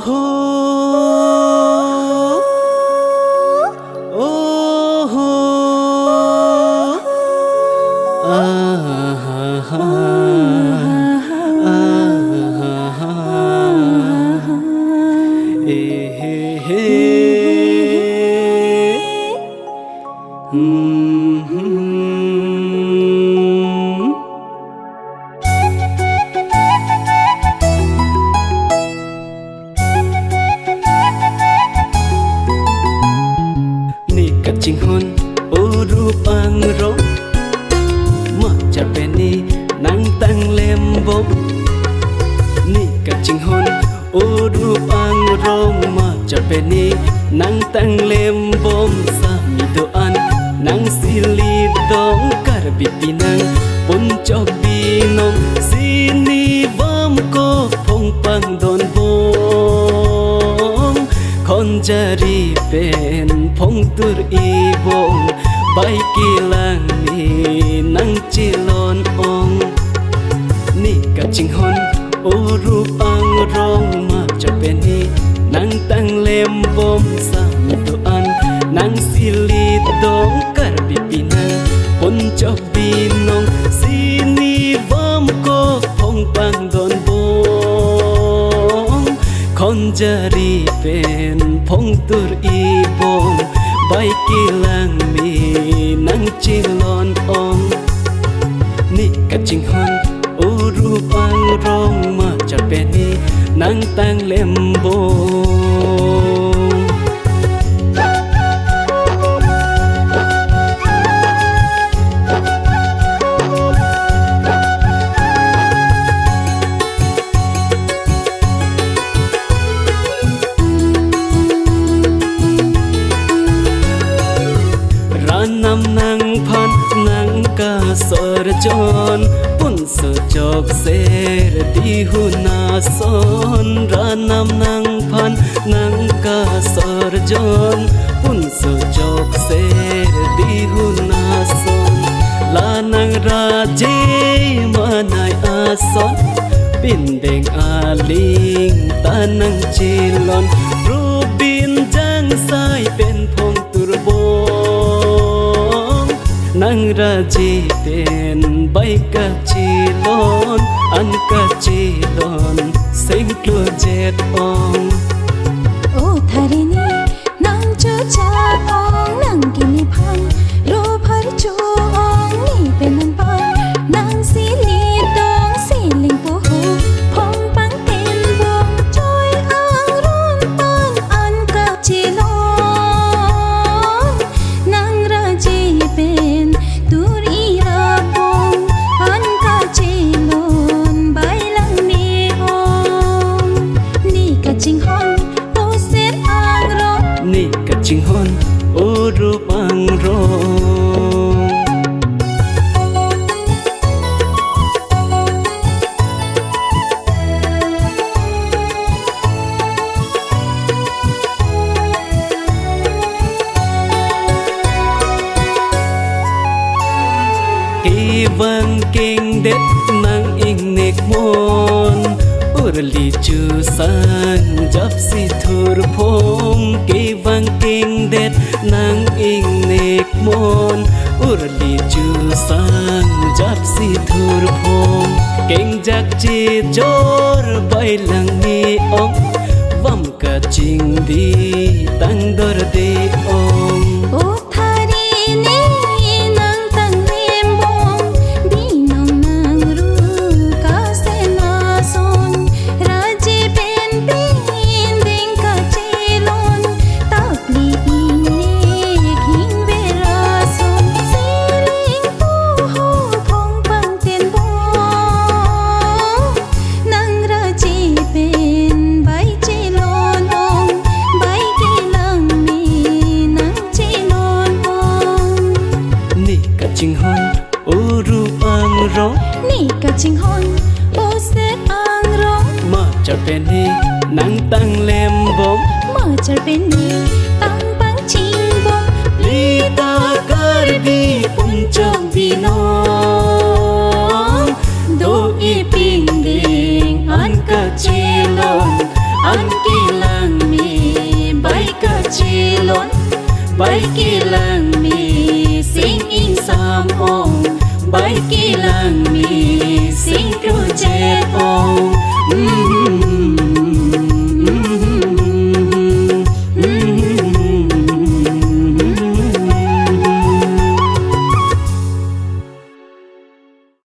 โหโอ้โหอาฮาฮาอาฮาฮาเอเฮเฮนี่กะจิงฮอนโอรูปังรบมาจะเป็นนี่นังตั้งเล่มบกนี่กะจิงฮอนโอรูปังรบมาจะเป็นนี่นังตั้งเล่มบมสามีตัวอันนังสิลีดองการบิปีนังปนจอกบีนองสินีวามก็พงปังโดนบงคนจะรีเป็นพงตุรอีบงใบกีลังนี่นังจิลอนองนี่กะจิงฮอนโอรูปังรองมาจะเป็นนี่นังตั้งเล่มบมสามตัวอันนังสิลีดองการบิปีนังปนจอกบีนองสินีวามก็พงปังโดนบงคนจะรีเป็นพงตุรอีบงใบกีลังมีนังจิลอนองนี่กะจิงฮอนโอรูปังรองมาจะเป็นนี่นังตั้งเล่มโบนำนังพันนังกาสรจรปุ่นสจอกเสรดีหุนาสอนรานำนังพันนังกาสรจรปุ่นสจอกเสรดีหุนาสอนลานังราเจมานายอาสอนปินเด้งอาลิงตานังจิลอนรูบินจังสายเป็นพงตุรโบนังราจีเป็นใบกะจีลอนอันกะจีลอนเสียงกลัวเจ็ดองโอ้ทารินีนังเจอจาองนังกินนิพันรูพัรจูองนี่เป็นนันปังนังสีลีดองสีลิงปูหูพงปังเป็นวงจอยอ่างร้อนปังอันกะจีลอนนังราจีเป็นตุรีระบงอันกะจีลอนใบลังนีองนี่กะจิงฮอนนี่กะจิงฮอนโอรูปังรองกีวังเก่งเด็ดนางอิงเนกมอนอุรลีจูสังจับสิทุรพงกีวังเก่งเด็ดนางอิงเนกมอนอุรลีจูสังจับสิทุรพงเก่งจากจีจอร์ใบลังมีองวัมกะจิงดีตั้งดอร์เดองโอ้ทารีนีนังตั้งเล่มบงบีน้องนังรู้กาเซนาซอนราจีเป็นปีนเด้งกะเจลอนตาปลีอิงเนกหิงเวราซอนสีลิงปูหูพงปังเตียนบงนังราจีเป็นใบเจลอนองใบกีลังมีนังเจลอนองนี่กะจิงฮอนโอรูปังรองนี่กะจิงฮอนโอเซอังร้องมาจะเป็นนี่นังตั้งเล่มบมมาจะเป็นนี่ตั้งปังจิงบงลีตาการบีปุ่นจอกบีนองโดอีปิงเดงอันกะเจลอนอันกี bảy kỳ làng mì sinh in xàm hồng bảy kỳ làng mì